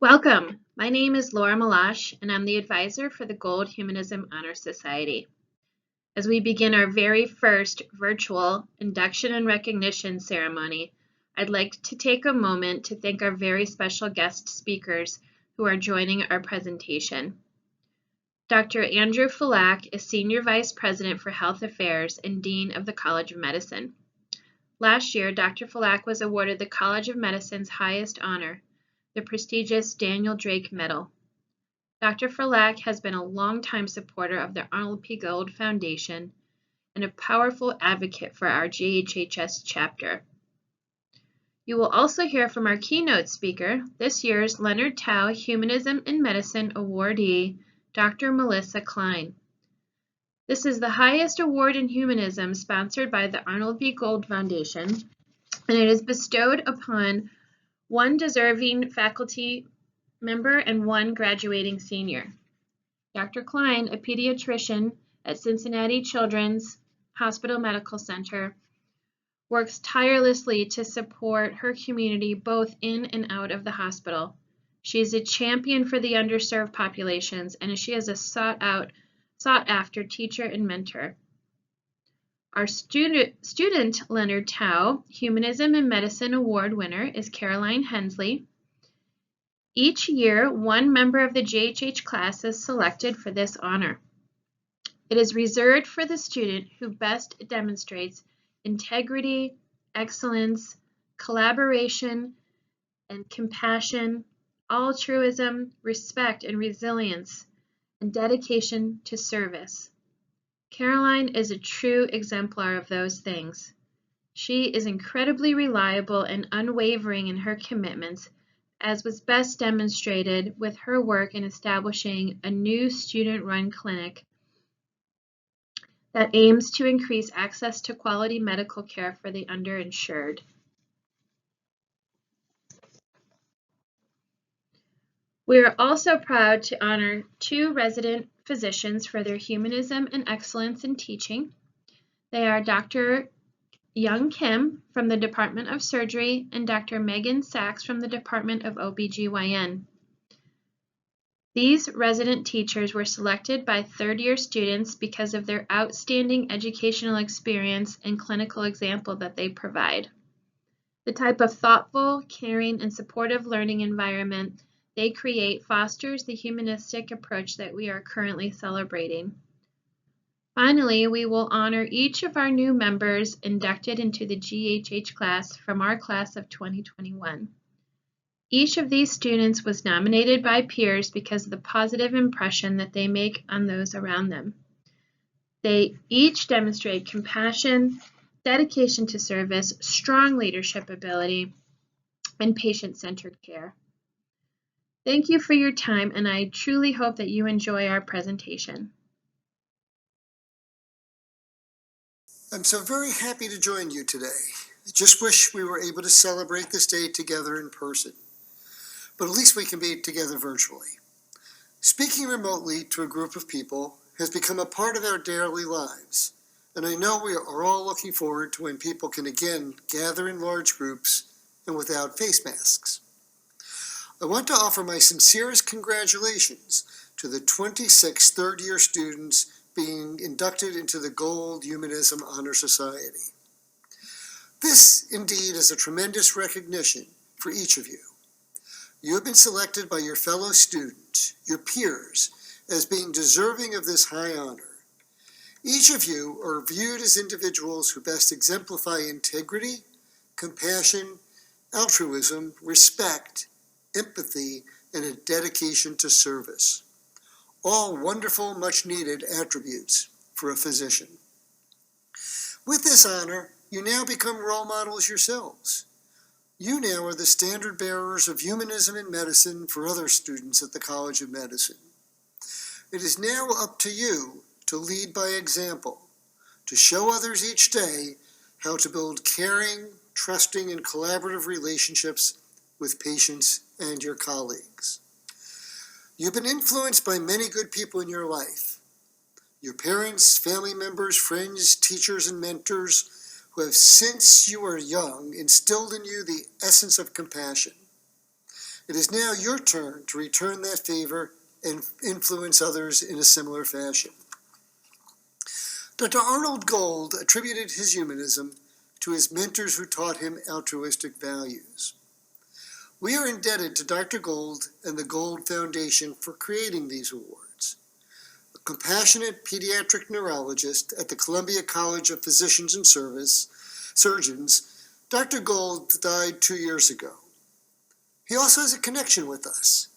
Welcome. My name is Laura Malash, and I'm the advisor for the Gold Humanism Honor Society. As we begin our very first virtual induction and recognition ceremony, I'd like to take a moment to thank our very special guest speakers who are joining our presentation. Dr. Andrew Fulak is Senior Vice President for Health Affairs and Dean of the College of Medicine. Last year, Dr. Fulak was awarded the College of Medicine's highest honor, the prestigious Daniel Drake Medal. Dr. Fulak has been a longtime supporter of the Arnold P. Gold Foundation and a powerful advocate for our GHHS chapter. You will also hear from our keynote speaker, this year's Leonard Tao Humanism in Medicine awardee, Dr. Melissa Klein. This is the highest award in humanism sponsored by the Arnold P. Gold Foundation, and it is bestowed upon one deserving faculty member and one graduating senior. Dr. Klein, a pediatrician at Cincinnati Children's Hospital Medical Center, works tirelessly to support her community both in and out of the hospital. She is a champion for the underserved populations, and she is a sought-after teacher and mentor. Our student Leonard Tao Humanism in Medicine Award winner is Caroline Hensley. Each year, one member of the GHH class is selected for this honor. It is reserved for the student who best demonstrates integrity, excellence, collaboration, and compassion, altruism, respect, and resilience, and dedication to service. Caroline is a true exemplar of those things. She is incredibly reliable and unwavering in her commitments, as was best demonstrated with her work in establishing a new student-run clinic that aims to increase access to quality medical care for the underinsured. We are also proud to honor two resident physicians for their humanism and excellence in teaching. They are Dr. Young Kim from the Department of Surgery and Dr. Megan Sachs from the Department of OBGYN. These resident teachers were selected by third-year students because of their outstanding educational experience and clinical example that they provide. The type of thoughtful, caring, and supportive learning environment they create fosters the humanistic approach that we are currently celebrating. Finally, we will honor each of our new members inducted into the GHH class from our class of 2021. Each of these students was nominated by peers because of the positive impression that they make on those around them. They each demonstrate compassion, dedication to service, strong leadership ability, and patient-centered care. Thank you for your time, and I truly hope that you enjoy our presentation. I'm so very happy to join you today. I just wish we were able to celebrate this day together in person, but at least we can be together virtually. Speaking remotely to a group of people has become a part of our daily lives, and I know we are all looking forward to when people can again gather in large groups and without face masks. I want to offer my sincerest congratulations to the 26 third-year students being inducted into the Gold Humanism Honor Society. This, indeed, is a tremendous recognition for each of you. You have been selected by your fellow students, your peers, as being deserving of this high honor. Each of you are viewed as individuals who best exemplify integrity, compassion, altruism, respect, empathy, and a dedication to service. All wonderful, much-needed attributes for a physician. With this honor, you now become role models yourselves. You now are the standard bearers of humanism in medicine for other students at the College of Medicine. It is now up to you to lead by example, to show others each day how to build caring, trusting, and collaborative relationships with patients and your colleagues. You've been influenced by many good people in your life. Your parents, family members, friends, teachers, and mentors who have, since you were young, instilled in you the essence of compassion. It is now your turn to return that favor and influence others in a similar fashion. Dr. Arnold Gold attributed his humanism to his mentors who taught him altruistic values. We are indebted to Dr. Gold and the Gold Foundation for creating these awards. A compassionate pediatric neurologist at the Columbia College of Physicians and Surgeons, Dr. Gold died 2 years ago. He also has a connection with us.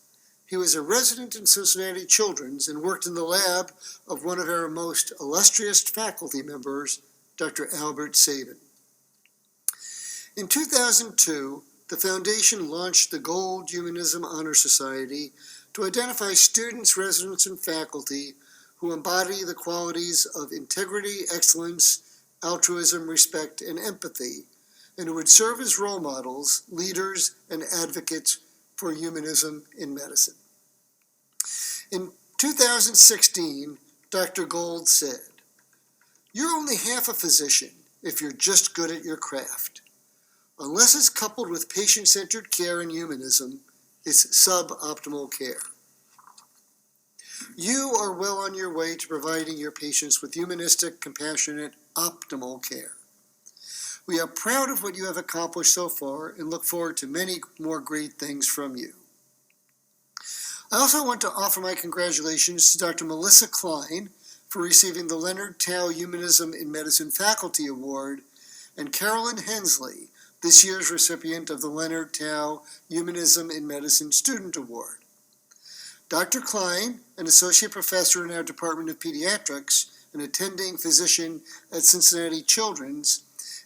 He was a resident in Cincinnati Children's and worked in the lab of one of our most illustrious faculty members, Dr. Albert Sabin. In 2002, the Foundation launched the Gold Humanism Honor Society to identify students, residents, and faculty who embody the qualities of integrity, excellence, altruism, respect, and empathy, and who would serve as role models, leaders, and advocates for humanism in medicine. In 2016, Dr. Gold said, "You're only half a physician if you're just good at your craft. Unless it's coupled with patient-centered care and humanism, it's suboptimal care. You are well on your way to providing your patients with humanistic, compassionate, optimal care. We are proud of what you have accomplished so far and look forward to many more great things from you." I also want to offer my congratulations to Dr. Melissa Klein for receiving the Leonard Tao Humanism in Medicine Faculty Award, and Carolyn Hensley, this year's recipient of the Leonard Tao Humanism in Medicine Student Award. Dr. Klein, an associate professor in our Department of Pediatrics, an attending physician at Cincinnati Children's,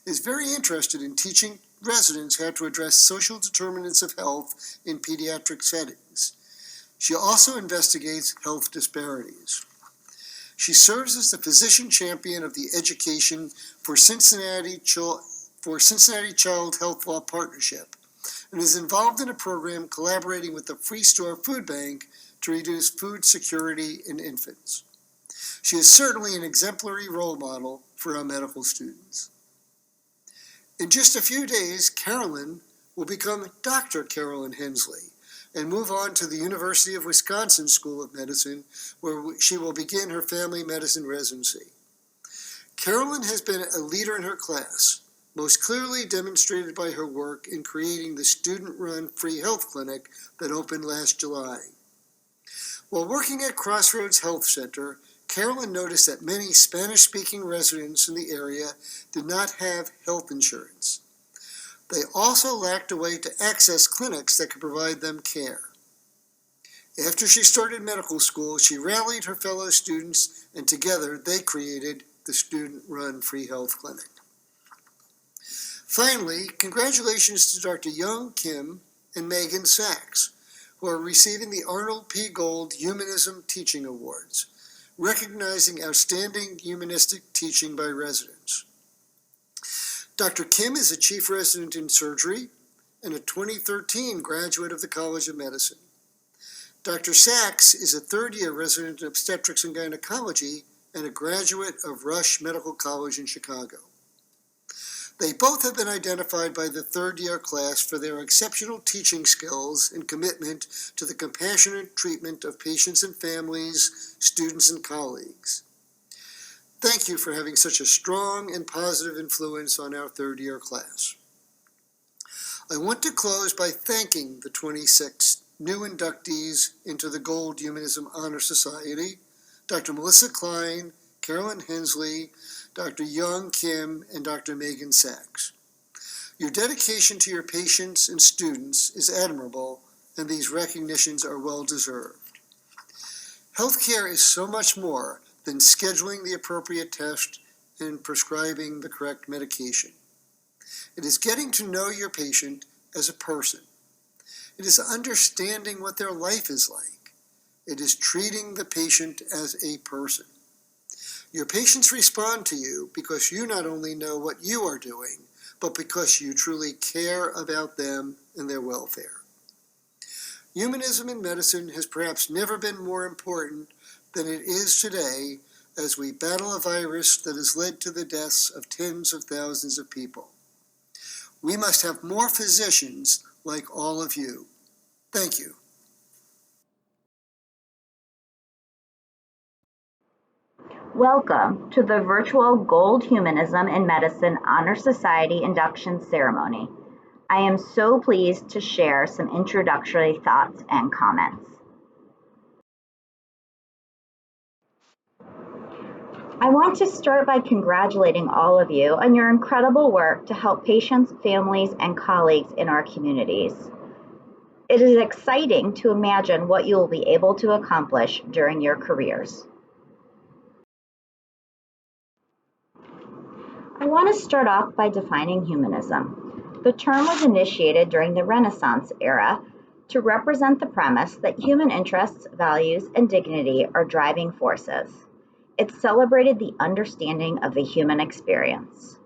is very interested in teaching residents how to address social determinants of health in pediatric settings. She also investigates health disparities. She serves as the physician champion of the Education for Cincinnati Child Health Law Partnership and is involved in a program collaborating with the Free Store Food Bank to reduce food security in infants. She is certainly an exemplary role model for our medical students. In just a few days, Carolyn will become Dr. Carolyn Hensley and move on to the University of Wisconsin School of Medicine, where she will begin her family medicine residency. Carolyn has been a leader in her class, most clearly demonstrated by her work in creating the student-run free health clinic that opened last July. While working at Crossroads Health Center, Carolyn noticed that many Spanish-speaking residents in the area did not have health insurance. They also lacked a way to access clinics that could provide them care. After she started medical school, she rallied her fellow students, and together they created the student-run free health clinic. Finally, congratulations to Dr. Young Kim and Megan Sachs, who are receiving the Arnold P. Gold Humanism Teaching Awards, recognizing outstanding humanistic teaching by residents. Dr. Kim is a chief resident in surgery and a 2013 graduate of the College of Medicine. Dr. Sachs is a third-year resident in obstetrics and gynecology and a graduate of Rush Medical College in Chicago. They both have been identified by the third-year class for their exceptional teaching skills and commitment to the compassionate treatment of patients and families, students, and colleagues. Thank you for having such a strong and positive influence on our third-year class. I want to close by thanking the 26 new inductees into the Gold Humanism Honor Society, Dr. Melissa Klein, Carolyn Hensley, Dr. Young Kim, and Dr. Megan Sachs. Your dedication to your patients and students is admirable, and these recognitions are well deserved. Healthcare is so much more than scheduling the appropriate test and prescribing the correct medication. It is getting to know your patient as a person. It is understanding what their life is like. It is treating the patient as a person. Your patients respond to you because you not only know what you are doing, but because you truly care about them and their welfare. Humanism in medicine has perhaps never been more important than it is today as we battle a virus that has led to the deaths of tens of thousands of people. We must have more physicians like all of you. Thank you. Welcome to the virtual Gold Humanism in Medicine Honor Society induction ceremony. I am so pleased to share some introductory thoughts and comments. I want to start by congratulating all of you on your incredible work to help patients, families, and colleagues in our communities. It is exciting to imagine what you will be able to accomplish during your careers. I want to start off by defining humanism. The term was initiated during the Renaissance era to represent the premise that human interests, values, and dignity are driving forces. It celebrated the understanding of the human experience.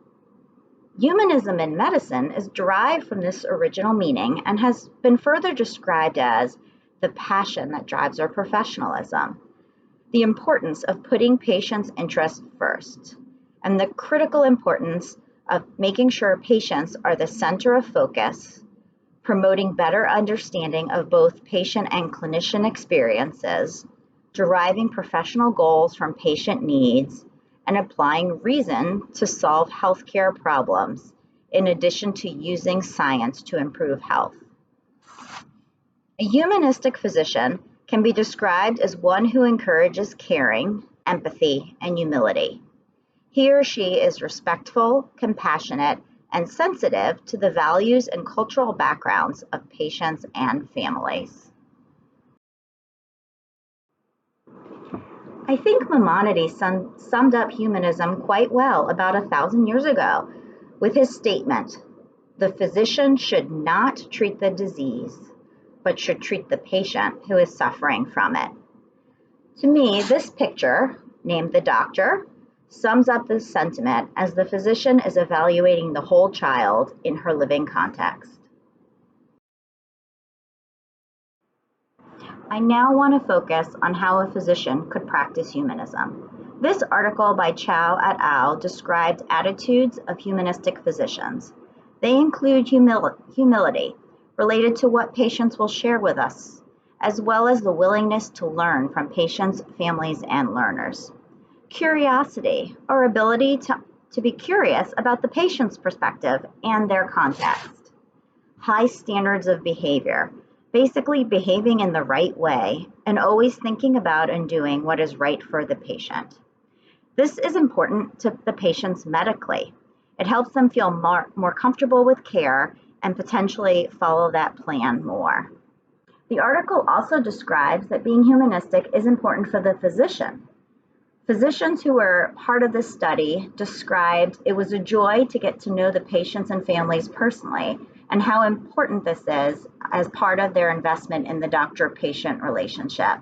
Humanism in medicine is derived from this original meaning and has been further described as the passion that drives our professionalism, the importance of putting patients' interests first, and the critical importance of making sure patients are the center of focus, promoting better understanding of both patient and clinician experiences, deriving professional goals from patient needs, and applying reason to solve healthcare problems, in addition to using science to improve health. A humanistic physician can be described as one who encourages caring, empathy, and humility. He or she is respectful, compassionate, and sensitive to the values and cultural backgrounds of patients and families. I think Maimonides summed up humanism quite well about 1,000 years ago with his statement, "The physician should not treat the disease, but should treat the patient who is suffering from it." To me, this picture, named the doctor, sums up this sentiment as the physician is evaluating the whole child in her living context. I now want to focus on how a physician could practice humanism. This article by Chow et al. Described attitudes of humanistic physicians. They include humility, related to what patients will share with us, as well as the willingness to learn from patients, families, and learners. Curiosity, or ability to be curious about the patient's perspective and their context. High standards of behavior, basically behaving in the right way and always thinking about and doing what is right for the patient. This is important to the patients medically. It helps them feel more comfortable with care and potentially follow that plan more. The article also describes that being humanistic is important for the physician. Physicians who were part of this study described it was a joy to get to know the patients and families personally and how important this is as part of their investment in the doctor-patient relationship.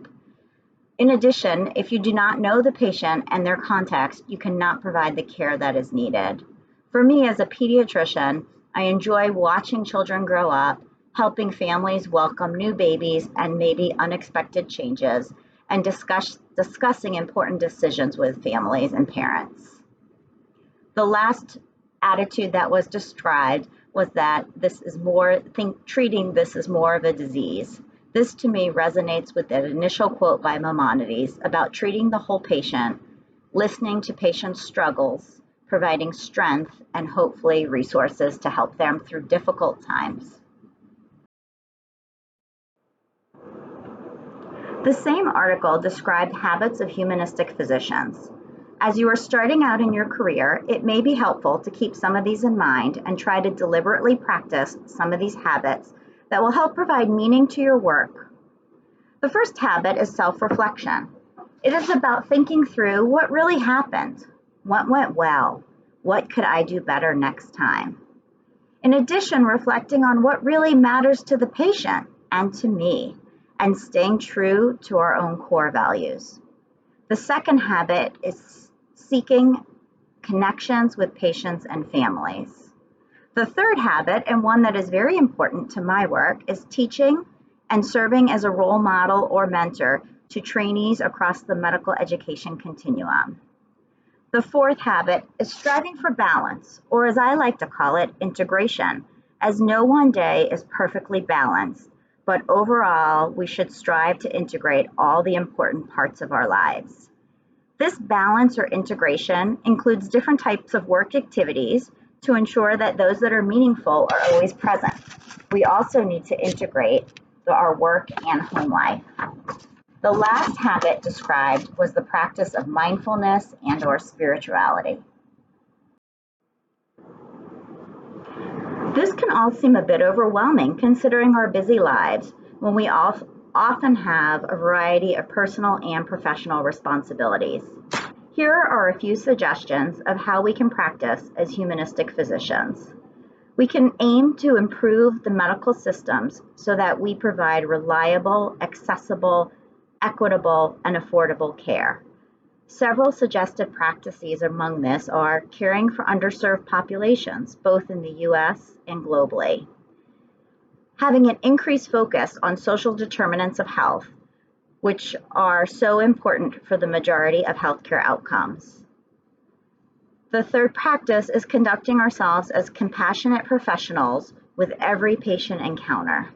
In addition, if you do not know the patient and their context, you cannot provide the care that is needed. For me as a pediatrician, I enjoy watching children grow up, helping families welcome new babies and maybe unexpected changes, and discussing important decisions with families and parents. The last attitude that was described was that treating this is more of a disease. This to me resonates with that initial quote by Maimonides about treating the whole patient, listening to patients' struggles, providing strength, and hopefully resources to help them through difficult times. The same article described habits of humanistic physicians. As you are starting out in your career, it may be helpful to keep some of these in mind and try to deliberately practice some of these habits that will help provide meaning to your work. The first habit is self-reflection. It is about thinking through what really happened, what went well, what could I do better next time. In addition, reflecting on what really matters to the patient and to me, and staying true to our own core values. The second habit is seeking connections with patients and families. The third habit, and one that is very important to my work, is teaching and serving as a role model or mentor to trainees across the medical education continuum. The fourth habit is striving for balance, or as I like to call it, integration, as no one day is perfectly balanced, but overall, we should strive to integrate all the important parts of our lives. This balance or integration includes different types of work activities to ensure that those that are meaningful are always present. We also need to integrate our work and home life. The last habit described was the practice of mindfulness and/or spirituality. This can all seem a bit overwhelming considering our busy lives when we often have a variety of personal and professional responsibilities. Here are a few suggestions of how we can practice as humanistic physicians. We can aim to improve the medical systems so that we provide reliable, accessible, equitable, and affordable care. Several suggested practices among this are caring for underserved populations, both in the US and globally. Having an increased focus on social determinants of health, which are so important for the majority of healthcare outcomes. The third practice is conducting ourselves as compassionate professionals with every patient encounter.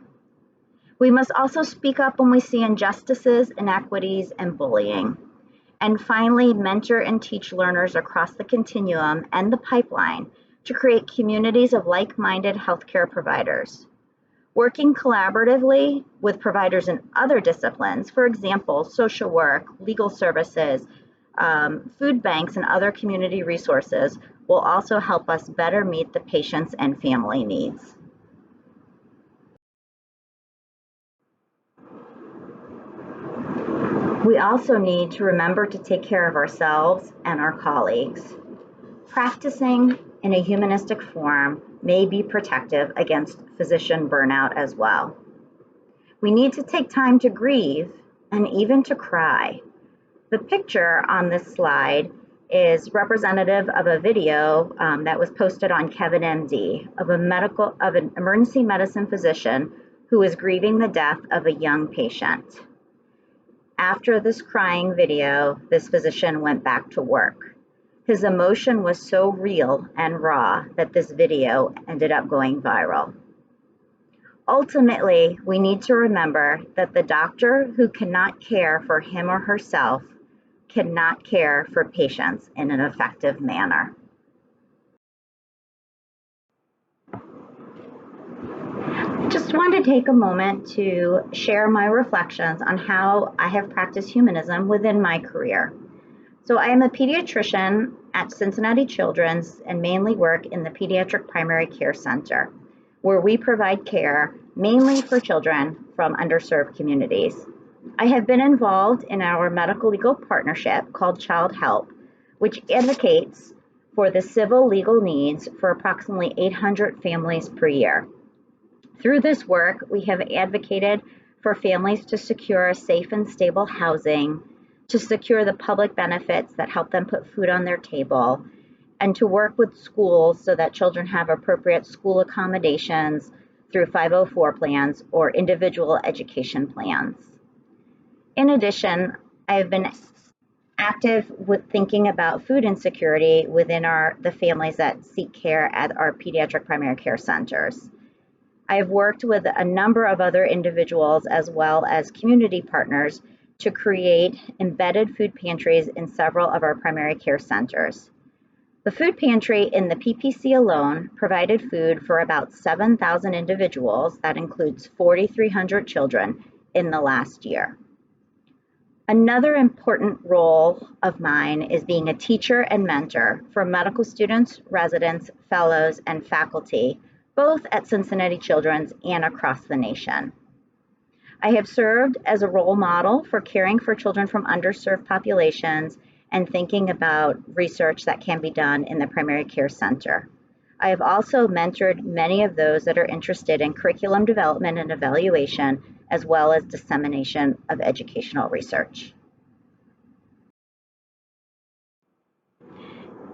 We must also speak up when we see injustices, inequities, and bullying. And finally, mentor and teach learners across the continuum and the pipeline to create communities of like-minded healthcare providers. Working collaboratively with providers in other disciplines, for example, social work, legal services, food banks, and other community resources will also help us better meet the patients' and family needs. We also need to remember to take care of ourselves and our colleagues. Practicing in a humanistic form may be protective against physician burnout as well. We need to take time to grieve and even to cry. The picture on this slide is representative of a video that was posted on Kevin MD of an emergency medicine physician who is grieving the death of a young patient. After this crying video, this physician went back to work. His emotion was so real and raw that this video ended up going viral. Ultimately, we need to remember that the doctor who cannot care for him or herself cannot care for patients in an effective manner. I just want to take a moment to share my reflections on how I have practiced humanism within my career. So I am a pediatrician at Cincinnati Children's and mainly work in the Pediatric Primary Care Center, where we provide care mainly for children from underserved communities. I have been involved in our medical legal partnership called Child Help, which advocates for the civil legal needs for approximately 800 families per year. Through this work, we have advocated for families to secure safe and stable housing, to secure the public benefits that help them put food on their table, and to work with schools so that children have appropriate school accommodations through 504 plans or individual education plans. In addition, I have been active with thinking about food insecurity within the families that seek care at our pediatric primary care centers. I have worked with a number of other individuals as well as community partners to create embedded food pantries in several of our primary care centers. The food pantry in the PPC alone provided food for about 7,000 individuals. That includes 4,300 children in the last year. Another important role of mine is being a teacher and mentor for medical students, residents, fellows, and faculty, both at Cincinnati Children's and across the nation. I have served as a role model for caring for children from underserved populations and thinking about research that can be done in the primary care center. I have also mentored many of those that are interested in curriculum development and evaluation, as well as dissemination of educational research.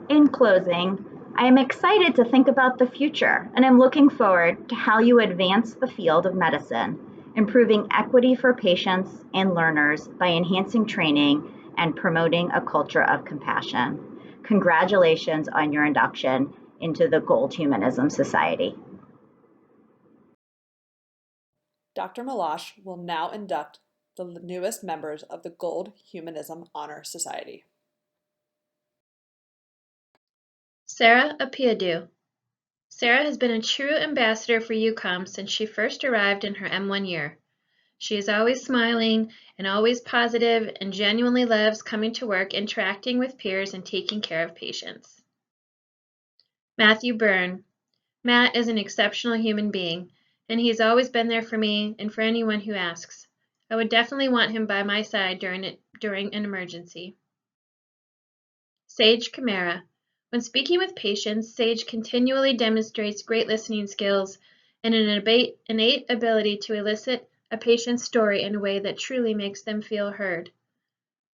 In closing, I am excited to think about the future, and I'm looking forward to how you advance the field of medicine, improving equity for patients and learners by enhancing training and promoting a culture of compassion. Congratulations on your induction into the Gold Humanism Society. Dr. Malash will now induct the newest members of the Gold Humanism Honor Society. Sarah Apiadu. Sarah has been a true ambassador for UCCOM since she first arrived in her M1 year. She is always smiling and always positive and genuinely loves coming to work, interacting with peers, and taking care of patients. Matthew Byrne. Matt is an exceptional human being, and he's always been there for me and for anyone who asks. I would definitely want him by my side during an emergency. Sage Camara. When speaking with patients, Sage continually demonstrates great listening skills and an innate ability to elicit a patient's story in a way that truly makes them feel heard.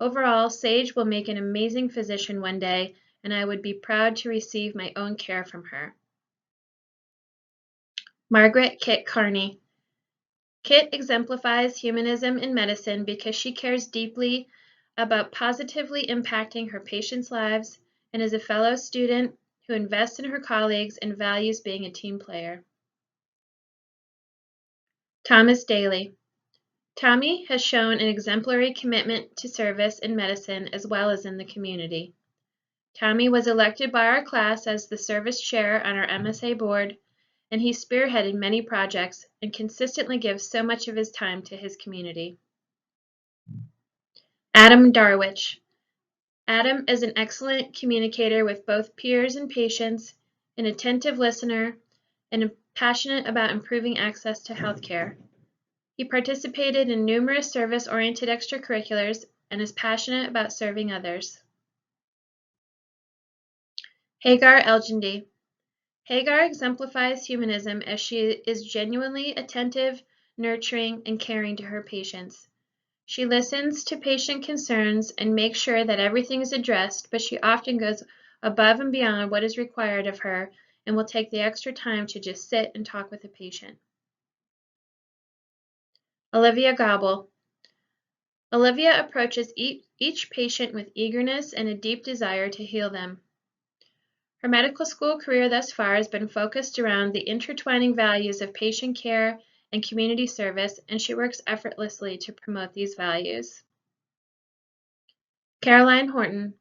Overall, Sage will make an amazing physician one day, and I would be proud to receive my own care from her. Margaret Kit Carney. Kit exemplifies humanism in medicine because she cares deeply about positively impacting her patients' lives and is a fellow student who invests in her colleagues and values being a team player. Thomas Daly. Tommy has shown an exemplary commitment to service in medicine as well as in the community. Tommy was elected by our class as the service chair on our MSA board, and he spearheaded many projects and consistently gives so much of his time to his community. Adam Darwich. Adam is an excellent communicator with both peers and patients, an attentive listener, and passionate about improving access to healthcare. He participated in numerous service-oriented extracurriculars and is passionate about serving others. Hagar Elgindy. Hagar exemplifies humanism as she is genuinely attentive, nurturing, and caring to her patients. She listens to patient concerns and makes sure that everything is addressed, but she often goes above and beyond what is required of her and will take the extra time to just sit and talk with a patient. Olivia Gobble. Olivia approaches each patient with eagerness and a deep desire to heal them. Her medical school career thus far has been focused around the intertwining values of patient care and community service, and she works effortlessly to promote these values. Caroline Horton.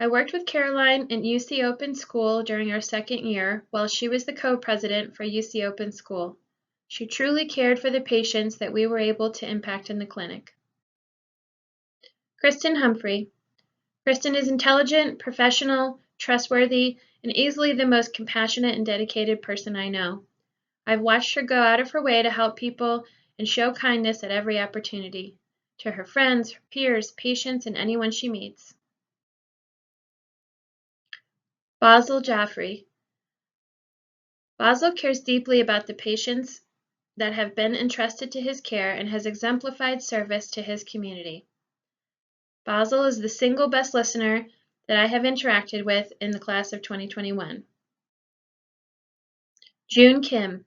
I worked with Caroline in UC Open School during our second year while she was the co-president for UC Open School. She truly cared for the patients that we were able to impact in the clinic. Kristen Humphrey. Kristen is intelligent, professional, trustworthy, and easily the most compassionate and dedicated person I know. I've watched her go out of her way to help people and show kindness at every opportunity, to her friends, her peers, patients, and anyone she meets. Basil Jaffrey. Basil cares deeply about the patients that have been entrusted to his care and has exemplified service to his community. Basil is the single best listener that I have interacted with in the class of 2021. June Kim.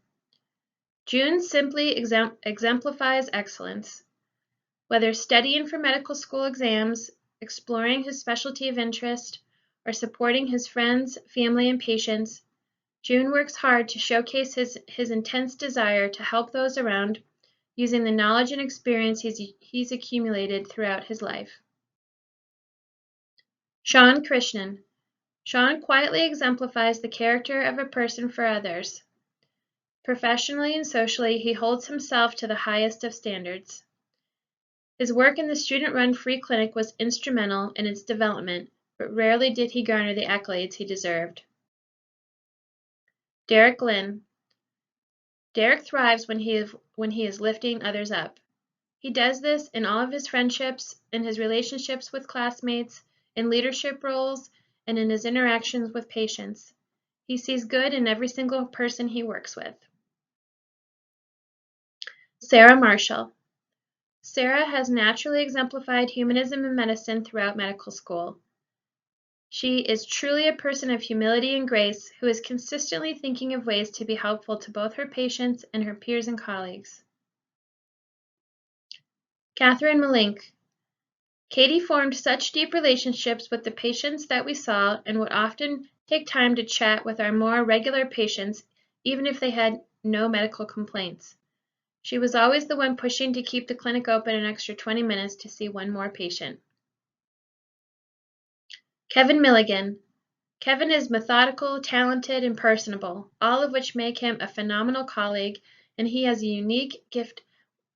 June simply exemplifies excellence. Whether studying for medical school exams, exploring his specialty of interest, or supporting his friends, family, and patients, June works hard to showcase his intense desire to help those around using the knowledge and experience he's accumulated throughout his life. Sean Krishnan. Sean quietly exemplifies the character of a person for others. Professionally and socially, he holds himself to the highest of standards. His work in the student-run free clinic was instrumental in its development, but rarely did he garner the accolades he deserved. Derek Lynn. Derek thrives when he is lifting others up. He does this in all of his friendships, in his relationships with classmates, in leadership roles, and in his interactions with patients. He sees good in every single person he works with. Sarah Marshall. Sarah has naturally exemplified humanism in medicine throughout medical school. She is truly a person of humility and grace who is consistently thinking of ways to be helpful to both her patients and her peers and colleagues. Catherine Malink. Katie formed such deep relationships with the patients that we saw and would often take time to chat with our more regular patients, even if they had no medical complaints. She was always the one pushing to keep the clinic open an extra 20 minutes to see one more patient. Kevin Milligan. Kevin is methodical, talented, and personable, all of which make him a phenomenal colleague, and he has a unique gift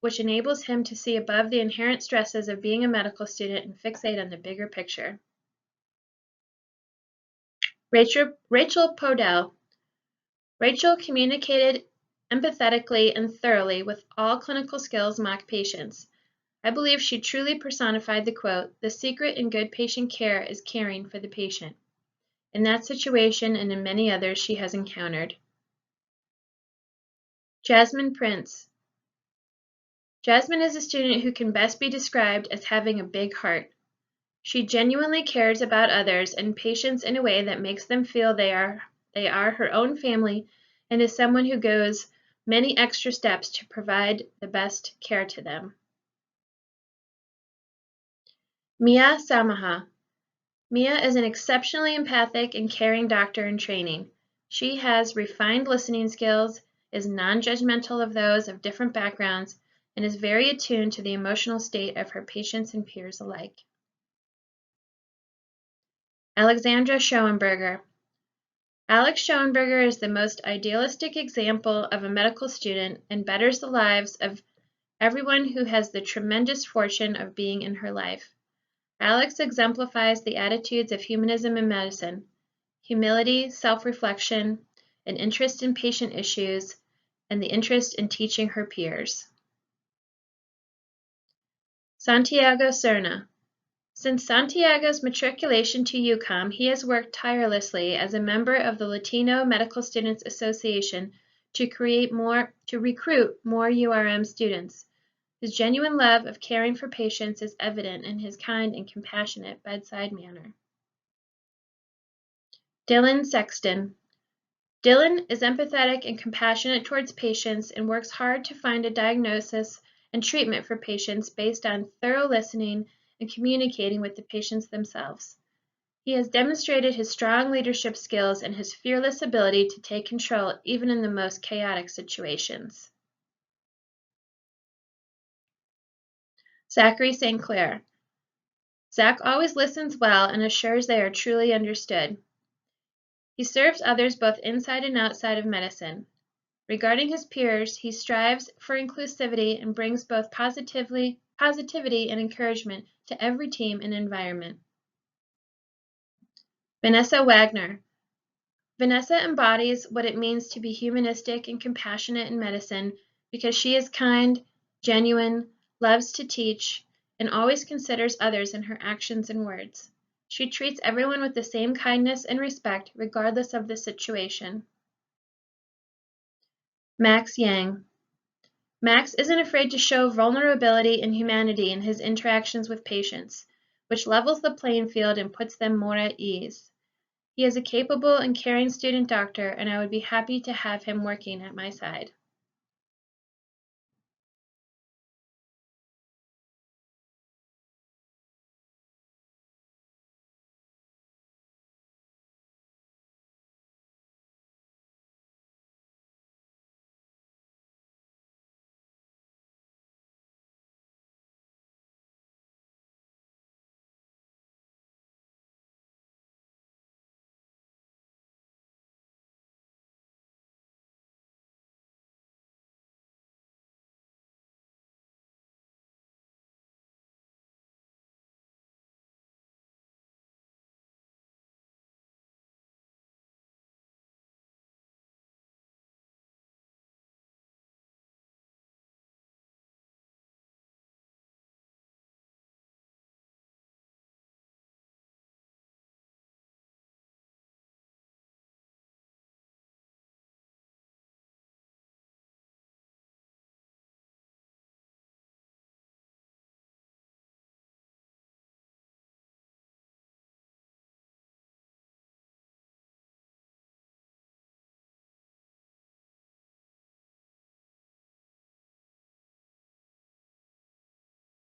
which enables him to see above the inherent stresses of being a medical student and fixate on the bigger picture. Rachel Podell. Rachel communicated empathetically and thoroughly with all clinical skills mock patients. I believe she truly personified the quote, "The secret in good patient care is caring for the patient," in that situation and in many others she has encountered. Jasmine Prince. Jasmine is a student who can best be described as having a big heart. She genuinely cares about others and patients in a way that makes them feel they are her own family and is someone who goes many extra steps to provide the best care to them. Mia Samaha. Mia is an exceptionally empathic and caring doctor in training. She has refined listening skills, is non-judgmental of those of different backgrounds, and is very attuned to the emotional state of her patients and peers alike. Alexandra Schoenberger. Alex Schoenberger is the most idealistic example of a medical student and betters the lives of everyone who has the tremendous fortune of being in her life. Alex exemplifies the attitudes of humanism in medicine: humility, self-reflection, an interest in patient issues, and the interest in teaching her peers. Santiago Serna. Since Santiago's matriculation to UCCOM, he has worked tirelessly as a member of the Latino Medical Students Association to recruit more URM students. His genuine love of caring for patients is evident in his kind and compassionate bedside manner. Dylan Sexton. Dylan is empathetic and compassionate towards patients and works hard to find a diagnosis and treatment for patients based on thorough listening and communicating with the patients themselves. He has demonstrated his strong leadership skills and his fearless ability to take control even in the most chaotic situations. Zachary St. Clair. Zach always listens well and assures they are truly understood. He serves others both inside and outside of medicine. Regarding his peers, he strives for inclusivity and brings both positivity and encouragement to every team and environment. Vanessa Wagner. Vanessa embodies what it means to be humanistic and compassionate in medicine because she is kind, genuine, loves to teach, and always considers others in her actions and words. She treats everyone with the same kindness and respect regardless of the situation. Max Yang. Max isn't afraid to show vulnerability and humanity in his interactions with patients, which levels the playing field and puts them more at ease. He is a capable and caring student doctor, and I would be happy to have him working at my side.